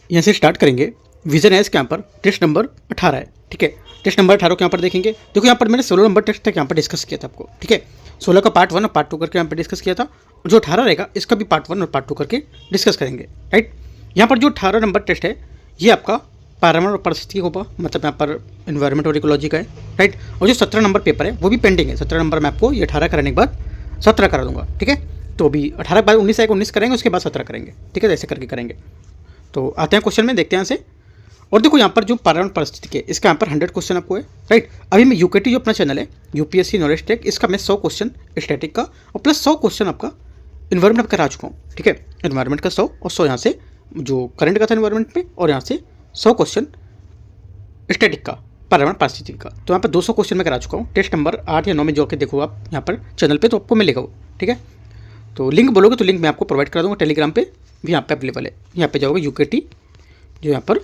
यहाँ से स्टार्ट करेंगे। विजन है इसके यहाँ पर टेस्ट नंबर 18 है, ठीक है। टेस्ट नंबर 18 को यहाँ पर देखेंगे। देखो यहाँ पर मैंने 16 नंबर टेस्ट तक यहाँ पर डिस्कस किया था आपको, ठीक है। 16 का पार्ट 1 और पार्ट 2 करके यहाँ पर डिस्कस किया था। जो 18 रहेगा इसका भी पार्ट 1 और पार्ट 2 करके डिस्कस करेंगे, राइट। यहाँ पर जो 18 नंबर टेस्ट है ये आपका पर्यावरण और पारिस्थितिकी होगा, मतलब यहाँ पर एनवायरमेंट और इकोलॉजी का है, राइट। और जो 17 नंबर पेपर है वो भी पेंडिंग है। 17 नंबर मैं आपको ये 18 कराने के बाद 17 करा दूंगा, ठीक है। तो अभी 18 के बाद 19 आएगा, 19 करेंगे, उसके बाद 17 करेंगे, ठीक है। ऐसे करके करेंगे। तो आते हैं क्वेश्चन में, देखते हैं यहाँ से। और देखो यहाँ पर जो पर्यावरण परिस्थिति है इसका यहाँ पर 100 क्वेश्चन आपको है, राइट। अभी मैं यूकेटी जो अपना चैनल है यूपीएससी नॉलेज टेक, इसका मैं 100 क्वेश्चन स्टैटिक का और प्लस 100 क्वेश्चन आपका इन्वायरमेंट का करा चुका हूँ, ठीक है। इन्वायरमेंट का 100 और 100 यहाँ से जो करंट का था इन्वायरमेंट में, और यहाँ से 100 क्वेश्चन स्टैटिक का पर्यावरण परिस्थिति का। तो यहाँ पर 200 क्वेश्चन मैं करा चुका हूँ। टेस्ट नंबर 8 या 9 में जो के देखो आप यहाँ पर चैनल पर, तो आपको मिलेगा वो, ठीक है। तो लिंक बोलोगे तो लिंक मैं आपको प्रोवाइड करा दूँगा, टेलीग्राम पे भी यहाँ पे अवेलेबल है। यहाँ पे जाओगे यूकेटी जो यहाँ पर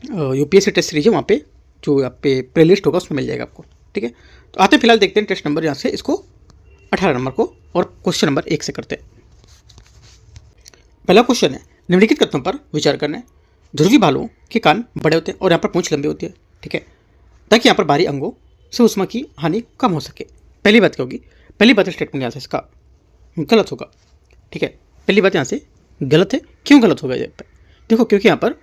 यूपीएससी टेस्ट सीरीज है, वहाँ पे जो यहाँ पे प्ले लिस्ट होगा उसमें मिल जाएगा आपको, ठीक है। तो आते हैं फिलहाल देखते हैं टेस्ट नंबर यहाँ से इसको 18 नंबर को, और क्वेश्चन नंबर 1 से करते हैं। पहला क्वेश्चन है, निम्नलिखित कथनों पर विचार करना है। ध्रुवी भालुओं के कान बड़े होते हैं और यहाँ पर पूंछ लंबी होती है, ठीक है, ताकि यहाँ पर बाहरी अंगों से ऊष्मा की हानि कम हो सके। पहली बात क्या होगी? पहली बात स्टेटमेंट यहाँ से इसका गलत होगा, ठीक है। पहली बात यहाँ से गलत है। क्यों गलत होगा? ये देखो, क्योंकि यहाँ पर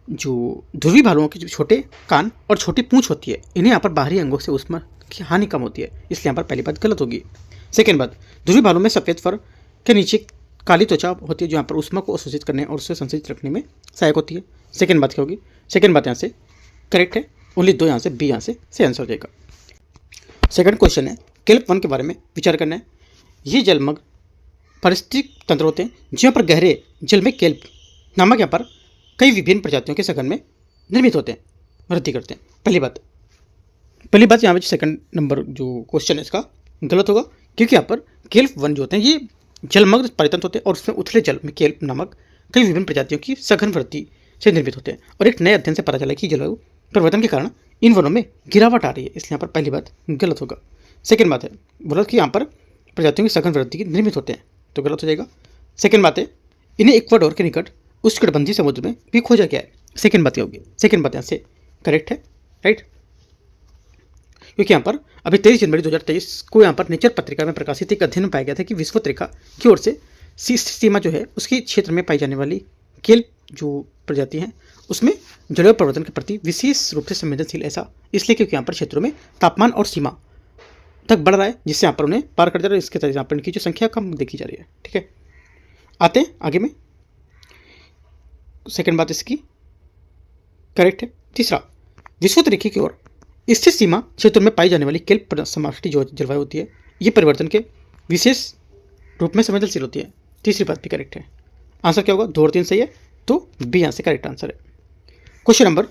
जो ध्रुवी भालुओं के जो छोटे कान और छोटी पूंछ होती है, इन्हें यहाँ पर बाहरी अंगों से ऊष्मा की हानि कम होती है, इसलिए यहाँ पर पहली बात गलत होगी। सेकेंड बात, ध्रुवी भालुओं में सफ़ेद फर के नीचे काली त्वचा होती है जो यहाँ पर ऊष्मा को अवशोषित करने और उसे संचित रखने में सहायक होती है। सेकेंड बात क्या होगी? सेकेंड बात यहाँ से करेक्ट है। ओनली 2 यहाँ से बी यहाँ से आंसर हो जाएगा। सेकंड क्वेश्चन है, केल्प वन के बारे में विचार करना है। ये जलमग्न पारिस्थितिक तंत्र होते हैं जहाँ पर गहरे जल में केल्प नामक यहाँ पर कई विभिन्न प्रजातियों के सघन में निर्मित होते हैं, वृद्धि करते हैं। पहली बात यहाँ पर सेकंड नंबर जो क्वेश्चन है इसका गलत होगा, क्योंकि यहाँ पर केल्प वन जो होते हैं ये जलमग्न पारितंत्र होते हैं और उसमें उथले जल में केल्प नामक कई विभिन्न प्रजातियों की सघन वृद्धि से निर्मित होते हैं। और एक नए अध्ययन से पता चला कि जलवायु परिवर्तन के कारण इन वनों में गिरावट आ रही है, इसलिए यहाँ पर पहली बात गलत होगा। सेकेंड बात है, बोला कि यहाँ पर प्रजातियों की सघन वृद्धि की निर्मित होते हैं, तो गलत हो जाएगा। सेकेंड बात है, इन्हें इक्वाडोर के निकट उष्णकटिबंधीय समुद्र में भी खोजा गया है। सेकेंड बात क्या होगी? सेकेंड बात यहाँ से करेक्ट है, राइट। क्योंकि यहाँ पर अभी 23 जनवरी 2023 को यहाँ पर नेचर पत्रिका में प्रकाशित एक अध्ययन में पाया गया था कि विश्वत रेखा की ओर से सीमा जो है उसके क्षेत्र में पाई जाने वाली केल्प जो प्रजाति हैं उसमें जलवायु परिवर्तन के प्रति विशेष रूप से संवेदनशील, ऐसा इसलिए क्योंकि यहाँ पर क्षेत्रों में तापमान और सीमा तक बढ़ रहा है, जिससे यहाँ पर उन्हें पार कर जा रहा है। इसके तहत यहाँ पर इनकी जो संख्या कम देखी जा रही है, ठीक है। आते हैं आगे में, सेकेंड बात इसकी करेक्ट है। तीसरा, विश्वत रेखा की ओर स्थित सीमा क्षेत्र में पाई जाने वाली केल्प समष्टि जो जलवायु होती है ये परिवर्तन के विशेष रूप में संवेदनशील होती है। तीसरी बात भी करेक्ट है। आंसर क्या होगा? 2 और 3 सही है, तो बी यहाँ से करेक्ट आंसर है। क्वेश्चन नंबर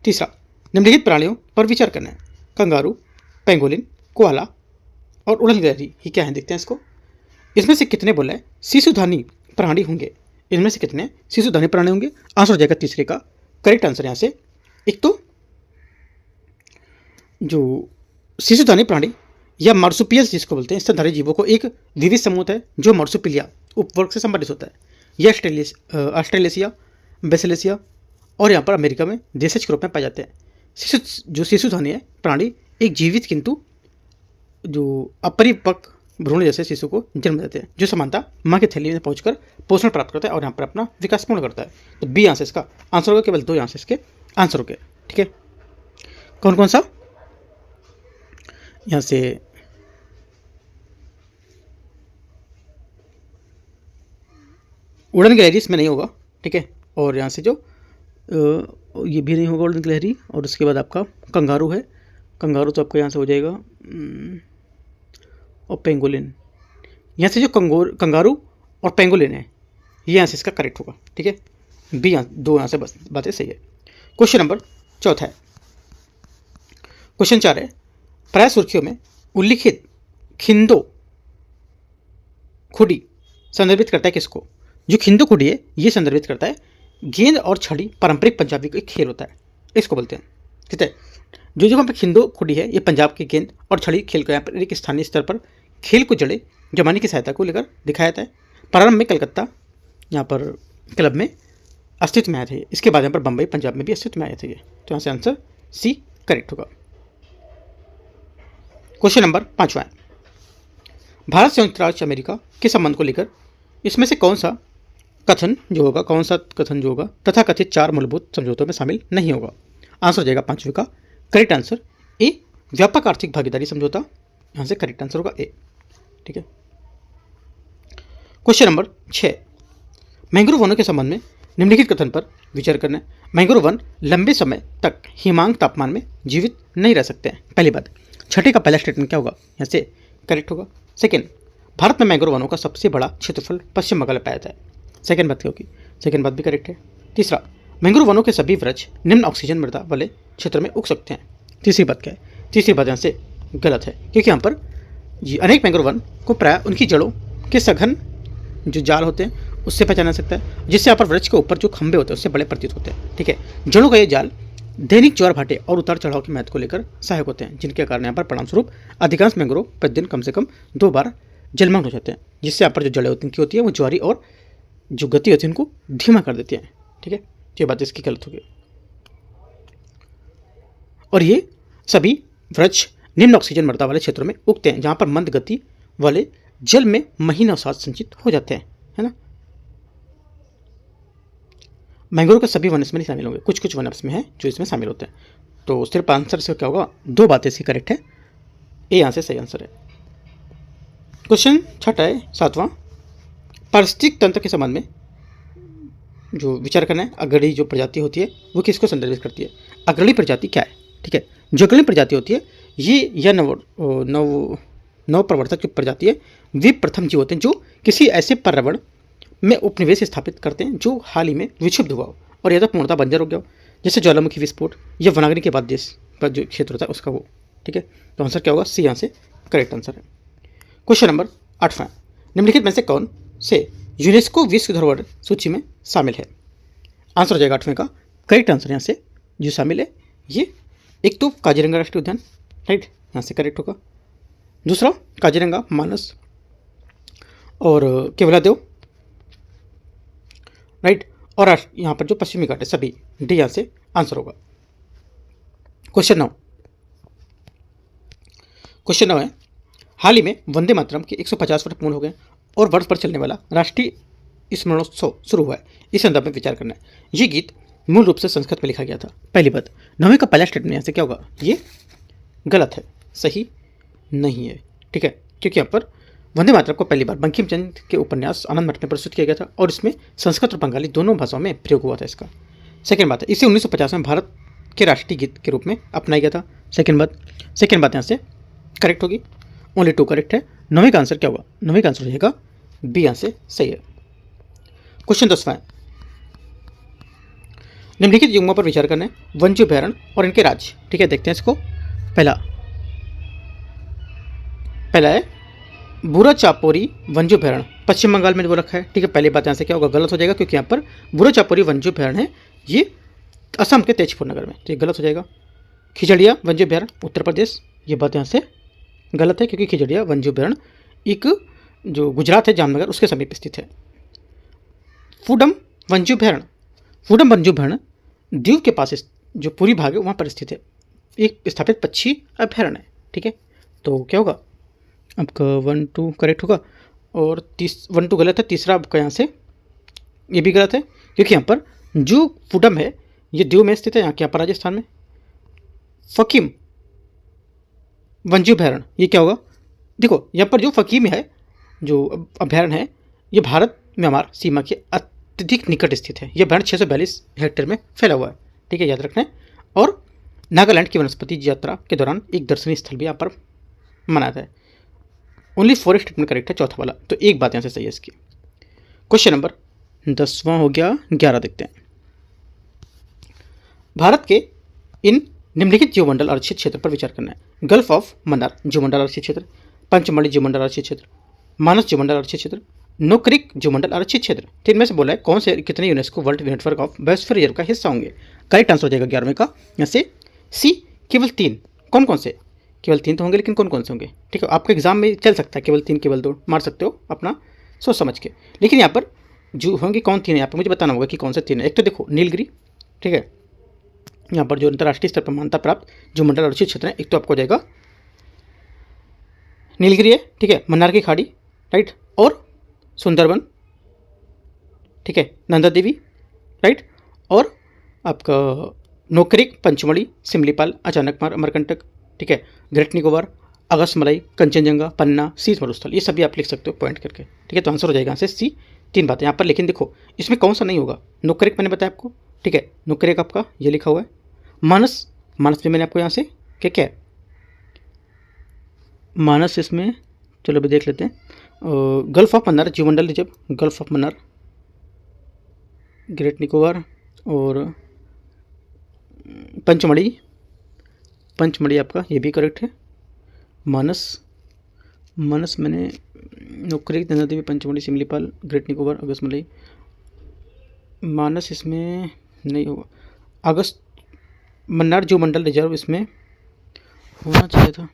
तीसरा, निम्नलिखित प्राणियों पर विचार करना है। कंगारू, पेंगोलिन, कोआला और उड़न गिलहरी, ये क्या है देखते हैं इसको। इसमें से कितने बोला है शिशुधानी प्राणी होंगे? इनमें से कितने शिशुधानी प्राणी होंगे? आंसर हो जाएगा तीसरे का करेक्ट आंसर यहाँ से। एक तो जो शिशुधानी प्राणी या मार्सुपियल्स जिसको बोलते हैं, स्तनधारी जीवों को एक विविध समूह है जो मार्सुपिलिया उपवर्ग से संबंधित होता है। यह ऑस्ट्रेलेशिया, बेसिलेशिया और यहाँ पर अमेरिका में देशज के रूप में पाए जाते हैं। जो शिशुधानी है प्राणी एक जीवित किंतु जो अपरिपक्व भ्रूण जैसे शिशु को जन्म देते हैं, जो समानता माँ की थैली में पहुंचकर पोषण प्राप्त करता है और यहाँ पर अपना विकास पूर्ण करता है। तो बी यहाँ से इसका आंसर होगा। केवल 2 यहाँ से इसके आंसर हो गए, ठीक है। कौन कौन सा? यहाँ से उड़न गिलहरी इसमें नहीं होगा, ठीक है। और यहाँ से जो ये भी नहीं होगा उड़न गिलहरी। और उसके बाद आपका कंगारू है, कंगारू तो आपका यहाँ से हो जाएगा। और पेंगोलिन, यहाँ से जो कंगारू और पेंगोलिन है ये यहाँ से इसका करेक्ट होगा, ठीक है। बी यहाँ 2 यहाँ से बस बातें सही है। क्वेश्चन नंबर चौथा है। क्वेश्चन 4 है, प्राय सुर्खियों में उल्लिखित खिंदो खुडी संदर्भित करता है किसको? जो खिंदो खुडी है ये संदर्भित करता है गेंद और छड़ी पारंपरिक पंजाबी का एक खेल होता है, इसको बोलते हैं, ठीक है। जो जगह पर खिंदो खुडी है ये पंजाब के गेंद और छड़ी खेल को यहाँ पर एक स्थानीय स्तर पर खेल को जड़े जमाने की सहायता को लेकर दिखाया जाता है। प्रारंभ में कलकत्ता यहाँ पर क्लब में अस्तित्व में आए थे। इसके बाद यहाँ पर बम्बई पंजाब में भी अस्तित्व में आए थे ये। तो यहाँ से आंसर सी करेक्ट होगा। क्वेश्चन नंबर 5 है, भारत संयुक्त राज्य अमेरिका के संबंध को लेकर इसमें से कौन सा कथन जो होगा तथा कथित 4 मूलभूत समझौतों में शामिल नहीं होगा। आंसर हो जाएगा 5वें का करेक्ट आंसर ए, व्यापक आर्थिक भागीदारी समझौता। यहां से करेक्ट आंसर होगा ए। ठीक है। क्वेश्चन नंबर 6, मैंग्रोव वनों के संबंध में निम्नलिखित कथन पर विचार करना है। मैंग्रोव वन लंबे समय तक हिमांक तापमान में जीवित नहीं रह सकते हैं। पहली बात। छठे का पहला स्टेटमेंट क्या होगा, यहाँ से करेक्ट होगा। सेकेंड, भारत में मैंग्रोव वनों का सबसे बड़ा क्षेत्रफल पश्चिम बंगाल में पाया जाता है। सेकेंड बात क्या होगी, सेकेंड बात भी करेक्ट है। तीसरा, मैंग्रोव वनों के सभी वृक्ष निम्न ऑक्सीजन मृदा वाले क्षेत्र में उग सकते हैं। तीसरी बात क्या है, तीसरी बात यहाँ से गलत है, क्योंकि यहाँ पर अनेक मैंग्रोव वन को प्राय उनकी जड़ों के सघन जो जाल होते हैं उससे पहचाना जा सकता है, जिससे यहाँ पर वृक्ष के ऊपर जो खंभे होते हैं उससे बड़े प्रतीत होते हैं। ठीक है। जड़ों का ये जाल दैनिक ज्वार भाटे और उतार चढ़ाव के महत्व को लेकर सहायक होते हैं, जिनके कारण यहाँ पर परिणामस्वरूप अधिकांश मैंग्रोव प्रतिदिन कम से कम 2 बार जलमग्न हो जाते हैं, जिससे यहाँ पर जो जड़ें होती है वो ज्वारी और जो गति होती है उनको धीमा कर देती हैं। ठीक है। ये बात इसकी गलत होगी। और ये सभी वृक्ष निम्न ऑक्सीजन मृदा वाले क्षेत्रों में उगते हैं, जहां पर मंद गति वाले जल में महीनों साथ संचित हो जाते हैं, है ना। मैंग्रोव के सभी वन इसमें नहीं शामिल होंगे, कुछ कुछ वन इसमें हैं जो इसमें शामिल होते हैं। तो सिर्फ आंसर से क्या होगा, 2 बातें इसकी करेक्ट है, ए यहां से सही आंसर है। क्वेश्चन 6 है 7वां, पारिस्थितिक तंत्र के संबंध में जो विचार करना है। अग्रणी जो प्रजाति होती है वो किसको संदर्भित करती है। अग्रणी प्रजाति क्या है। ठीक है। जो अग्रणी प्रजाति होती है ये या नव प्रवर्तक जो प्रजाति है वे प्रथम जीव होते हैं जो किसी ऐसे पर्यावरण में उपनिवेश स्थापित करते हैं जो हाल ही में विक्षुब्ध हुआ हो और या तो पूर्णतः बंजर हो गया हो, जैसे ज्वालामुखी विस्फोट या वनाग्नि के बाद देश का जो क्षेत्र होता है उसका वो। ठीक है। तो आंसर क्या होगा, सी यहाँ से करेक्ट आंसर है। क्वेश्चन नंबर 8वां, निम्नलिखित में से कौन से यूनेस्को विश्व धरोहर सूची में शामिल है। आंसर हो जाएगा 8वें का करेक्ट आंसर यहाँ से जो शामिल है ये, एक तो काजीरंगा राष्ट्रीय उद्यान, राइट, यहाँ से करेक्ट होगा। दूसरा काजीरंगा, मानस और केवलादेव, राइट, और यहाँ पर जो पश्चिमी घाट है सभी, डी यहाँ से आंसर होगा। क्वेश्चन 9 है, हाल ही में वंदे मातरम के 150 वर्ष पूर्ण हो गए और वर्ष पर चलने वाला राष्ट्रीय स्मरणोत्सव शुरू हुआ है। इस संदर्भ में विचार करना है। ये गीत मूल रूप से संस्कृत में लिखा गया था। पहली बात। 9वें का पहला स्टेटमेंट यहाँ से क्या होगा, ये गलत है, सही नहीं है। ठीक है। क्योंकि यहाँ पर वंदे मातरम को पहली बार बंकिम चंद्र के उपन्यास आनंद मठ में प्रस्तुत किया गया था और इसमें संस्कृत और बंगाली दोनों भाषाओं में प्रयोग हुआ था इसका। सेकेंड बात है, इसे 1950 में भारत के राष्ट्रीय गीत के रूप में अपनाया गया था। सेकेंड बात यहाँ से करेक्ट होगी, ओनली 2 करेक्ट है। 9वें का आंसर क्या होगा, 9वें का आंसर हो जाएगा बी यहाँ से सही है। क्वेश्चन 10वां, निम्नलिखित युग्मों पर विचार करना है। वन्य अभयारण्य और इनके राज्य। ठीक है, देखते हैं इसको। पहला है बुरा चापोरी वन्य अभयारण्य, पश्चिम बंगाल में जो रखा है। ठीक है। पहली बात यहाँ से क्या होगा, गलत हो जाएगा, क्योंकि यहाँ पर बुरा चापोरी वन्य अभयारण्य है ये असम के तेजपुर नगर में, तो ये गलत हो जाएगा। खिजड़िया वन्य अभयारण्य उत्तर प्रदेश, ये बात यहाँ से गलत है, क्योंकि खिजड़िया वन्य अभयारण्य एक जो गुजरात है जामनगर उसके समीप स्थित है। फूडम वन्य अभयारण्य दीव के पास जो पूरी भाग है वहाँ पर स्थित है, एक स्थापित पक्षी अभयारण्य है। ठीक है। तो क्या होगा आपका 1 2 करेक्ट होगा और 1 2 गलत है। तीसरा आपका यहाँ से ये भी गलत है, क्योंकि यहाँ पर जो फूडम है ये दीव में स्थित है, यहाँ पर राजस्थान में। फकीम वन्य अभयारण्य ये क्या होगा, देखो यहाँ पर जो फकीम है जो अभयारण्य है ये भारत म्यांमार सीमा के अत्यधिक निकट स्थित है। यह अभयारण्य 642 हेक्टेयर में फैला हुआ है। ठीक है, याद रखना है। और नागालैंड की वनस्पति यात्रा के दौरान एक दर्शनीय स्थल भी यहाँ पर मनाया था। ओनली 4 स्टेटमेंट करेक्ट है, चौथा वाला, तो एक बात यहाँ से सही है इसकी। क्वेश्चन नंबर 10वां हो गया, 11 देखते हैं। भारत के इन निम्नलिखित जीवमंडल आरक्षित क्षेत्र पर विचार करना है। गल्फ ऑफ मन्नार जीवमंडल आरक्षित क्षेत्र, पंचमढ़ी जीवमंडल आरक्षित क्षेत्र, मानस जीवमंडल आरक्षित क्षेत्र, नोक्रिक जीवमंडल आरक्षित क्षेत्र। तो इनमें से बोला है कौन से कितने UNESCO world network of biosphere reserve का हिस्सा होंगे। करेक्ट आंसर हो जाएगा 11वें का यहाँ से सी, केवल 3। कौन से, केवल 3 तो होंगे, लेकिन कौन से होंगे। ठीक है, आपके एग्जाम में चल सकता है केवल 3 केवल 2 मार सकते हो अपना सोच समझ के, लेकिन यहाँ पर जो होंगे कौन तीन है यहाँ पर मुझे बताना होगा कि कौन से तीन है। एक तो देखो नीलगिरी, ठीक है, यहाँ पर जो अंतर्राष्ट्रीय स्तर पर मान्यता प्राप्त जो मंडल आरक्षित क्षेत्र है, एक तो आपको हो जाएगा नीलगिरी है, ठीक है, मन्नार की खाड़ी, राइट, और सुंदरबन, ठीक है, नंदा देवी, राइट, और आपका नोकरेक, पंचमढ़ी, सिमलीपाल, अचानकमार, अमरकंटक, ठीक है, ग्रेट निकोबार, अगस्त्यमलाई, कंचनजंगा, पन्ना, शीश मरुस्थल, ये सभी आप लिख सकते हो पॉइंट करके, ठीक है। तो आंसर हो जाएगा यहाँ से सी, तीन बातें यहाँ पर। लेकिन देखो इसमें कौन सा नहीं होगा, नोकरेक मैंने बताया आपको, ठीक है, नोकरेक आपका ये लिखा हुआ है, मानस, मानस में मैंने आपको यहाँ से क्या क्या है, मानस इसमें, चलो अभी देख लेते हैं, गल्फ ऑफ मन्नार जीवमंडल reserve, gulf of Mannar, great Nicobar, और पंचमढ़ी, पंचमढ़ी आपका ये भी करेक्ट है, मानस, मानस मैंने नोकरेक, नंदा देवी, पंचमढ़ी, सिमलीपाल, ग्रेट निकोबार, अगस्त्यमलाई, मानस इसमें नहीं होगा, अगस्त मन्नार जो मंडल रिजर्व इसमें होना चाहिए था,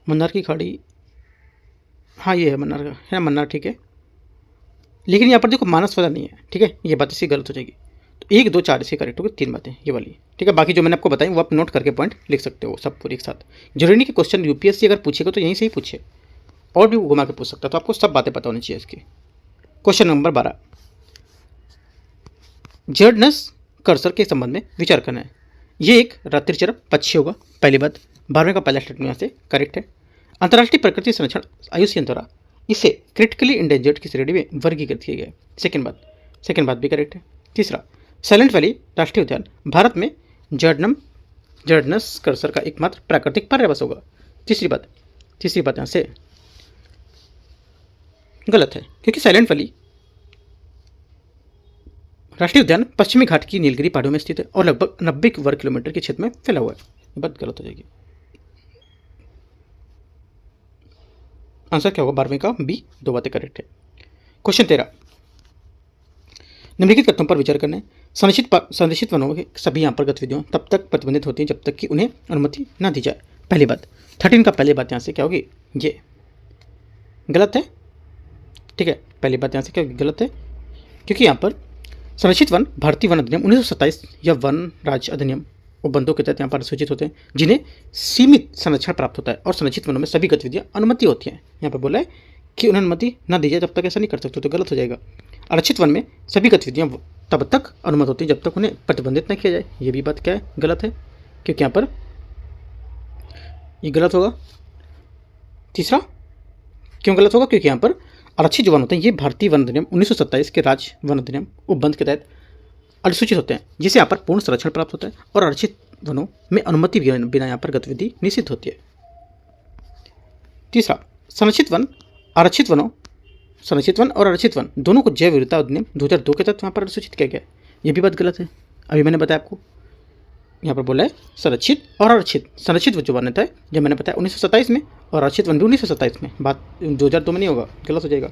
मन्नार की खाड़ी, हाँ ये है मन्नार का, है मन्नार, ठीक है, लेकिन यहाँ पर देखो मानस वाला नहीं है, ठीक है, ये बात इसकी गलत हो जाएगी। तो 1 2 4 इसकी करेक्ट होगी, तीन बातें ये वाली, ठीक है। बाकी जो मैंने आपको बताई वो आप नोट करके पॉइंट लिख सकते हो सब पूरी एक साथ। जरूरी नहीं कि क्वेश्चन यूपीएससी अगर पूछेगा तो यहीं से ही पूछे, और भी घुमा के पूछ सकता है, तो आपको सब बातें पता होनी चाहिए इसकी। क्वेश्चन नंबर 12, जर्डनस कर्सर के संबंध में विचार करना है। ये एक रात्रिचर पक्षी होगा, पहली बात। 12वें का पहला स्टेटमेंट यहाँ से करेक्ट है। अंतर्राष्ट्रीय प्रकृति संरक्षण आयुष्मान द्वारा इसे क्रिटिकली इंडेंजर्ड की श्रेणी में वर्गीकृत किया गया है, सेकेंड बात भी करेक्ट है। तीसरा, साइलेंट वैली राष्ट्रीय उद्यान भारत में जर्डनस कर्सर का एकमात्र प्राकृतिक पर्यावरण होगा। तीसरी बात यहाँ से गलत है, क्योंकि साइलेंट वैली राष्ट्रीय उद्यान पश्चिमी घाट की नीलगिरी पहाड़ों में स्थित है और लगभग 90 वर्ग किलोमीटर के क्षेत्र में फैला हुआ है। ये बात गलत हो जाएगी। आंसर क्या होगा 12वें का बी, दो बातें करेक्ट है। क्वेश्चन 13, निम्नलिखित तथ्यों पर विचार करना है। संरक्षित वनों के सभी यहाँ पर गतिविधियों तब तक प्रतिबंधित होती हैं जब तक कि उन्हें अनुमति न दी जाए। पहली बात 13 का पहली बात यहाँ से क्या होगी, ये गलत है, ठीक है। पहली बात यहाँ से क्या गलत है, क्योंकि यहाँ पर संरक्षित वन भारतीय वन अधिनियम 1927 या वन राज्य अधिनियम उपबंधों के तहत यहाँ पर सूचित होते हैं, जिन्हें सीमित संरक्षण प्राप्त होता है और संरक्षित वनों में सभी गतिविधियाँ अनुमति होती हैं। यहाँ पर बोला है कि उन्हें अनुमति न दी जाए तब तक ऐसा नहीं कर सकते, तो गलत हो जाएगा। आरक्षित वन में सभी गतिविधियाँ तब तक अनुमति होती है जब तक उन्हें प्रतिबंधित न किया जाए। ये भी बात क्या है, गलत है, क्योंकि यहाँ पर ये गलत होगा। तीसरा क्यों गलत होगा, क्योंकि यहाँ पर आरक्षित जो वन होते हैं ये भारतीय वन अधिनियम 1927 के राज्य वन अधिनियम उपबंध के तहत अनुसूचित होते हैं, जिसे यहाँ पर पूर्ण संरक्षण प्राप्त होता है और आरक्षित वनों में अनुमति बिना यहाँ पर गतिविधि निषिद्ध होती है। तीसरा, संरक्षित वन और आरक्षित वन दोनों को जैव विविधता अधिनियम 2002 के तहत यहाँ पर अनुसूचित किया गया। ये भी बात गलत है, अभी मैंने बताया आपको। यहाँ पर बोला है संरक्षित और आरक्षित। संरक्षित जो वन है जब मैंने बताया 1927 में, और आरक्षित वन भी 1927 में, बात 2002 में नहीं होगा, गलत हो जाएगा।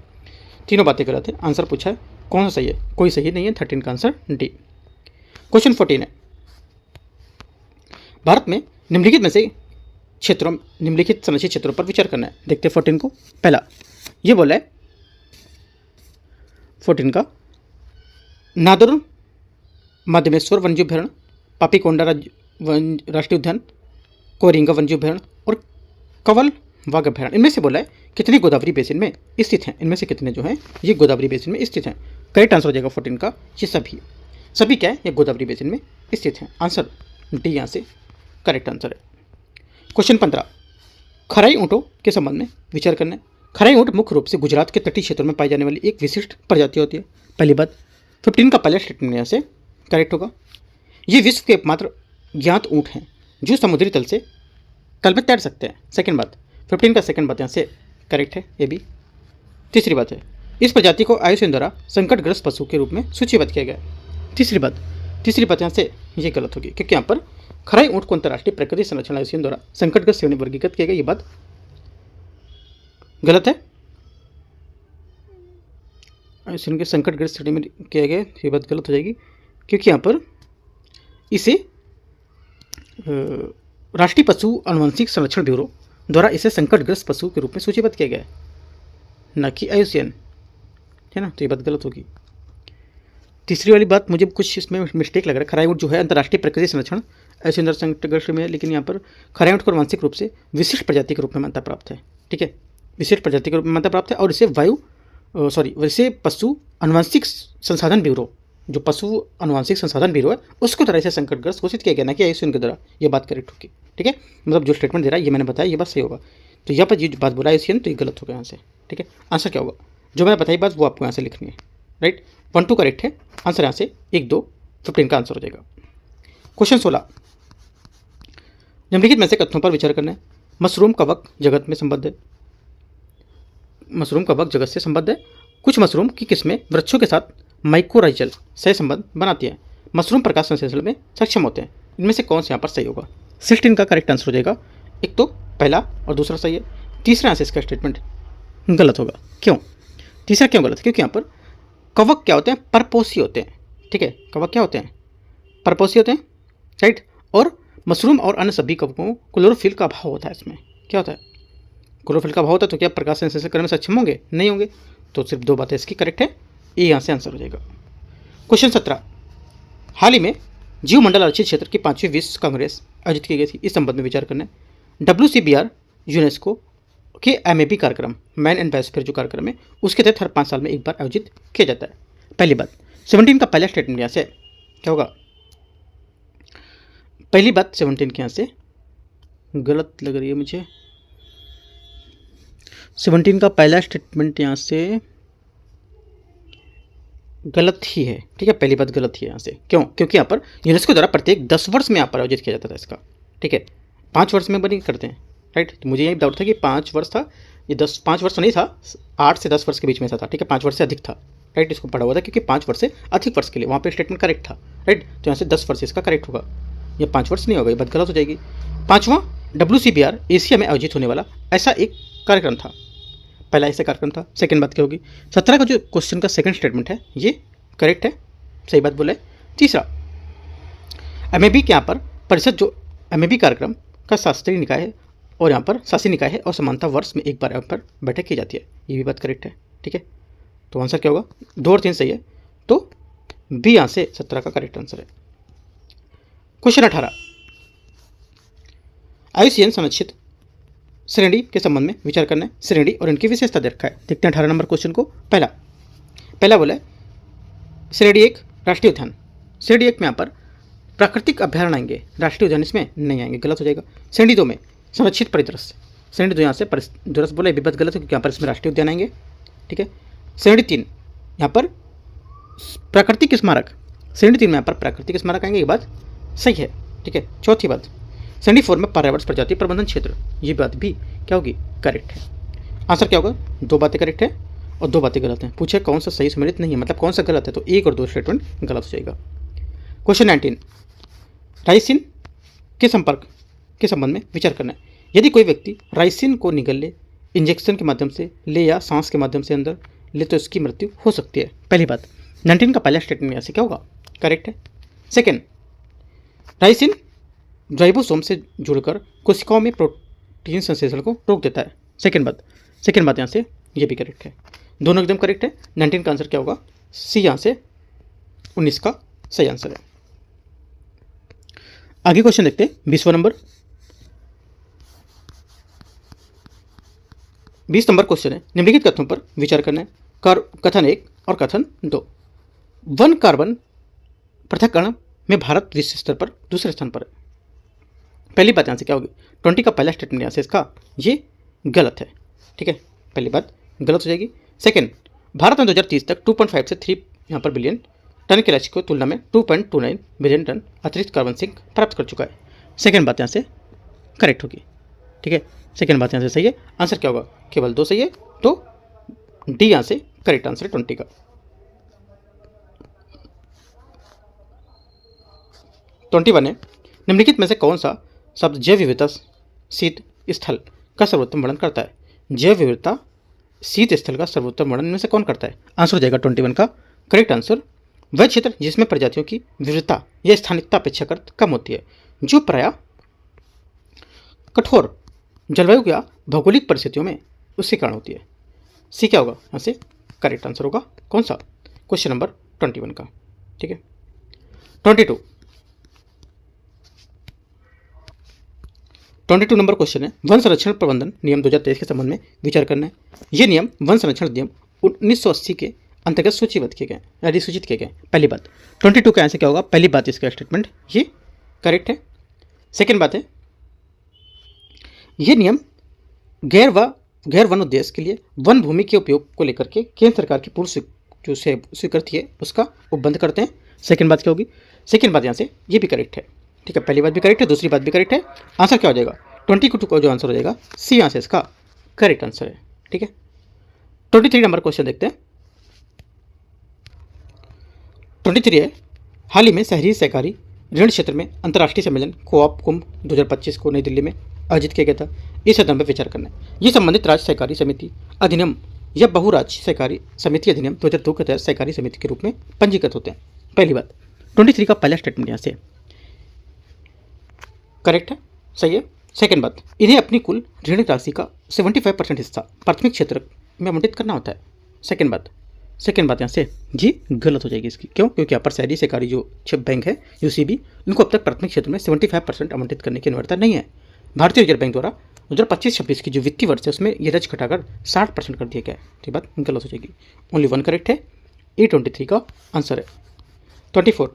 तीनों बातें गलत है। आंसर पूछा है कौन सा सही है, कोई सही नहीं है। 13 का आंसर डी। क्वेश्चन 14 है, भारत में निम्नलिखित संरक्षित क्षेत्रों पर विचार करना है। देखते हैं 14 को। पहला ये बोला है 14 का, नादुर मध्यमेश्वर वन्य अभ्यारण्य, पापीकोंडा राष्ट्रीय उद्यान, कोरिंगा वन्य अभ्यारण्य और कंवल वाघ अभ्यारण्य। इनमें से बोला है कितने गोदावरी बेसिन में स्थित हैं। इनमें से कितने जो हैं ये गोदावरी बेसिन में स्थित हैं। करेक्ट आंसर हो जाएगा 14 का, ये सभी क्या है, ये गोदावरी बेसिन में स्थित हैं। आंसर डी यहाँ से करेक्ट आंसर है। क्वेश्चन 15, खराई ऊँटों के संबंध में विचार करना है। खराई ऊँट मुख्य रूप से गुजरात के तटीय क्षेत्रों में पाई जाने वाली एक विशिष्ट प्रजाति होती है। पहली बात 15 का पहला स्टेटमेंट यहाँ से करेक्ट होगा। ये विश्व के एकमात्र ज्ञात ऊँट हैं जो समुद्री तल में तैर सकते हैं। सेकंड बात 15 का सेकंड बात यहाँ से करेक्ट है, ये भी। तीसरी बात है इस प्रजाति को आयुष्मान द्वारा संकटग्रस्त पशु के रूप में सूचीबद्ध किया गया। तीसरी बात यहाँ से ये गलत होगी, क्योंकि यहाँ पर खराई ऊँट को अंतर्राष्ट्रीय प्रकृति संरक्षण आयुष्मान द्वारा संकटग्रस्त श्रेणी में वर्गीकृत किया गया। ये बात गलत है, आयुष्मान के संकटग्रस्त श्रेणी में किया गया, ये बात गलत हो जाएगी, क्योंकि यहाँ पर इसे राष्ट्रीय पशु आनुवंशिक संरक्षण ब्यूरो द्वारा इसे संकटग्रस्त पशु के रूप में सूचीबद्ध किया गया है, न कि आयुष्मान। है ना, तो ये बात गलत होगी। तीसरी वाली बात मुझे कुछ इसमें मिस्टेक लग रहा है। खराई ऊँट जो है अंतर्राष्ट्रीय प्रकृति संरक्षण ऐसे अंदर संकट में है, लेकिन यहाँ पर खराई ऊँट को आनुवंशिक रूप से विशिष्ट प्रजाति के रूप में मान्यता प्राप्त है। ठीक है, विशिष्ट प्रजाति के रूप में मान्यता प्राप्त है, और इसे वैसे पशु अनुवांशिक संसाधन ब्यूरो, जो पशु अनुवांशिक संसाधन ब्यूरो है, उसको तरह से संकटग्रस्त घोषित किया गया, ना कि आईसीएन के द्वारा। ये बात करेक्ट होगी। ठीक है, मतलब जो स्टेटमेंट दे रहा है ये मैंने बताया, ये बात सही होगा। तो यहाँ पर ये बात बोला आईसीएन, तो ये गलत होगा यहाँ से। ठीक है, आंसर क्या होगा? जो मैंने बताई बात वो आपको यहाँ से लिखनी है। राइट, 1 2 करेक्ट है। आंसर यहाँ से 1 2 15 का आंसर हो जाएगा। क्वेश्चन 16, निम्नलिखित में से कथनों पर विचार करना है। मशरूम कवक जगत में संबद्ध है। मशरूम कवक जगत से संबद्ध है। कुछ मशरूम की किस्में वृक्षों के साथ माइकोराइजल सह संबंध बनाती है। मशरूम प्रकाश संश्लेषण में सक्षम होते हैं। इनमें से कौन से यहाँ पर सही होगा? 16 का करेक्ट आंसर हो जाएगा। एक तो पहला और दूसरा सही है। तीसरा आंसर इसका स्टेटमेंट गलत होगा। क्यों? तीसरा क्यों गलत? क्योंकि यहाँ पर कवक क्या होते हैं? परपोषी होते हैं। ठीक है, कवक क्या होते हैं? परपोषी होते हैं। राइट, और मशरूम और अन्य सभी कवकों को क्लोरोफिल का अभाव होता है। इसमें क्या होता है? क्लोरोफिल का अभाव होता है, तो क्या प्रकाश संश्लेषण करने में सक्षम होंगे? नहीं होंगे। तो सिर्फ 2 बातें इसकी करेक्ट है, ये यहाँ से आंसर हो जाएगा। क्वेश्चन 17, हाल ही में जीवमंडल आरक्षित क्षेत्र की 5वीं विश्व कांग्रेस आयोजित की गई थी। इस संबंध में विचार करना है। WCBR यूनेस्को के MAB कार्यक्रम, मैन एंड बायोस्फीयर जो कार्यक्रम है, उसके तहत हर 5 साल में एक बार आयोजित किया जाता है। पहली बात, 17 का पहला स्टेटमेंट यहाँ से क्या होगा? पहली बात 17 के यहाँ से गलत लग रही है मुझे। 17 का पहला स्टेटमेंट यहाँ से गलत ही है। ठीक है, पहली बात गलत ही है यहाँ से। क्यों? क्योंकि यहाँ पर यूनेस्को द्वारा प्रत्येक 10 वर्ष में यहाँ पर आयोजित किया जाता था इसका। ठीक है, 5 वर्ष में बनी करते हैं। राइट, तो मुझे यही डाउट था कि 5 वर्ष था, ये 5 वर्ष नहीं था, 8 से 10 वर्ष के बीच में था। ठीक है, 5 वर्ष से अधिक था। राइट, इसको पढ़ा हुआ था क्योंकि 5 वर्ष से अधिक वर्ष के लिए वहाँ पे स्टेटमेंट करेक्ट था। राइट, तो यहाँ से 10 वर्ष इसका करेक्ट होगा। ये 5 वर्ष नहीं होगा, ये बात गलत हो जाएगी। 5वां WCBR एशिया में आयोजित होने वाला ऐसा एक कार्यक्रम था। पहला ऐसा कार्यक्रम था। सेकंड बात क्या होगी? 17 का जो क्वेश्चन का सेकंड स्टेटमेंट है ये करेक्ट है, सही बात बोले। तीसरा, MAB के यहाँ पर परिषद जो MAB कार्यक्रम का शास्त्रीय निकाय है और यहाँ पर शासी निकाय है, और समानता वर्ष में एक बार यहाँ पर बैठक की जाती है, ये भी बात करेक्ट है। ठीक है, तो आंसर क्या होगा? 2 और 3 सही है, तो बी यहाँ से 17 का करेक्ट आंसर है। क्वेश्चन 18, IUCN संरक्षित श्रेणी के संबंध में विचार करना है। श्रेणी और इनकी विशेषता दे रखा है। देखते हैं 18 नंबर क्वेश्चन को। पहला बोला है श्रेणी 1 राष्ट्रीय उद्यान। श्रेणी 1 में यहाँ पर प्राकृतिक अभ्यारण्य आएंगे, राष्ट्रीय उद्यान इसमें नहीं आएंगे, गलत हो जाएगा। श्रेणी 2 में संरक्षित परिदृश्य। श्रेणी 2 यहाँ से परिदृश्य बोला, ये बात गलत है क्योंकि यहाँ पर इसमें राष्ट्रीय उद्यान आएंगे। ठीक है, श्रेणी 3 यहाँ पर प्राकृतिक स्मारक। श्रेणी 3 में यहाँ पर प्राकृतिक स्मारक आएंगे, ये बात सही है। ठीक है, चौथी बात, श्रेणी 4 में पर्यावरण प्रजाति प्रबंधन क्षेत्र, ये बात भी क्या होगी? करेक्ट है। आंसर क्या होगा? 2 बातें करेक्ट है और 2 बातें गलत हैं। पूछे कौन सा सही सम्मिलित नहीं है, मतलब कौन सा गलत है, तो 1 और 2 स्टेटमेंट गलत हो जाएगा। क्वेश्चन 19, राइसिन के संपर्क के संबंध में विचार करना है। यदि कोई व्यक्ति राइसिन को निगल ले, इंजेक्शन के माध्यम से ले या सांस के माध्यम से अंदर ले, तो इसकी मृत्यु हो सकती है। पहली बात, 19 का पहला स्टेटमेंट यहाँ से क्या होगा? करेक्ट है। सेकेंड, राइसिन राइबोसोम से जुड़कर कोशिकाओं में प्रोटीन संश्लेषण को रोक देता है। सेकेंड बात यहाँ से ये भी करेक्ट है, दोनों एकदम करेक्ट है। 19 का आंसर क्या होगा? सी यहाँ से 19 का सही आंसर है। आगे क्वेश्चन देखते हैं 20वां नंबर। 20 नंबर क्वेश्चन है, निम्नलिखित कथनों पर विचार करना है। कथन 1 और कथन 2। वन कार्बन पृथक्करण में भारत विश्व स्तर पर दूसरे स्थान पर है। पहली बात यहाँ से क्या होगी? 20 का पहला स्टेटमेंट यहाँ से इसका ये गलत है। ठीक है, पहली बात गलत हो जाएगी। सेकेंड, भारत में 2030 तक 2.5 से 3 यहाँ पर बिलियन टन के लक्ष्य की तुलना में 2.29 बिलियन टन अतिरिक्त कार्बन सिंक प्राप्त कर चुका है। सेकेंड बात यहाँ से करेक्ट होगी। ठीक है, सेकेंड बात यहाँ से सही है। आंसर क्या होगा? केवल 2 सही है, तो डी यहाँ से करेक्ट आंसर है 20 का। 21 है, निम्नलिखित में से कौन सा शब्द जैव विविधता शीत स्थल का सर्वोत्तम वर्णन करता है? जैव विविधता शीत स्थल का सर्वोत्तम वर्णन में से कौन करता है? आंसर हो जाएगा 21 का करेक्ट आंसर, वह क्षेत्र जिसमें प्रजातियों की विविधता या स्थानिकता अपेक्षाकृत कम होती है, जो प्रायः कठोर जलवायु या भौगोलिक परिस्थितियों में उसके कारण होती है। सी क्या होगा? यहाँ से करेक्ट आंसर होगा कौन सा, क्वेश्चन नंबर 21 का। ठीक है, 22 नंबर क्वेश्चन है, वन संरक्षण प्रबंधन नियम 2023 के संबंध में विचार करना है। ये नियम वन संरक्षण अधिनियम 1980 के अंतर्गत सूचीबद्ध किए गए, अधिसूचित किए गए। पहली बात 22 का आंसर क्या होगा, पहली बात इसका स्टेटमेंट ये करेक्ट है। सेकेंड बात है, ये नियम गैर वन उद्देश्य के लिए वन भूमि के उपयोग को लेकर के केंद्र सरकार की पूर्व जो स्वीकृति है उसका उपबंध करते हैं। सेकेंड बात क्या होगी, सेकेंड बात यहाँ से ये भी करेक्ट है। ठीक है, पहली बात भी करेक्ट है, दूसरी बात भी करेक्ट है। आंसर क्या हो जाएगा, 22 का जो आंसर हो जाएगा सी यहाँ से इसका करेक्ट आंसर है। ठीक है, 23 नंबर क्वेश्चन देखते हैं। 23 है, हाल ही में शहरी सहकारी ऋण क्षेत्र में अंतर्राष्ट्रीय सम्मेलन कोऑप कुंभ 2025 को नई दिल्ली में आयोजित किया गया था। इस संदर्भ में विचार करना है। ये संबंधित राज्य सहकारी समिति अधिनियम या बहुराज्य सहकारी समिति अधिनियम 2002 के तहत सहकारी समिति के रूप में पंजीकृत होते हैं। पहली बात 23 का पहला स्टेटमेंट यहाँ से करेक्ट है, सही है। सेकेंड बात, इन्हें अपनी कुल ऋण राशि का 75% हिस्सा प्राथमिक क्षेत्र में आवंटित करना होता है। सेकेंड बात यहाँ से जी गलत हो जाएगी इसकी, क्यों, क्योंकि यहाँ पर शहरी सहकारी जो बैंक है यूसीबी, इनको अब तक प्राथमिक क्षेत्र में 75% आवंटित करने की अनिवार्यता नहीं है। भारतीय रिजर्व बैंक द्वारा 2025-26 की जो वित्तीय वर्ष है उसमें ये रज घटाकर 60% कर दिया गया है। तो बात गलत हो जाएगी, ओनली वन करेक्ट है, ए 23 का आंसर है। 24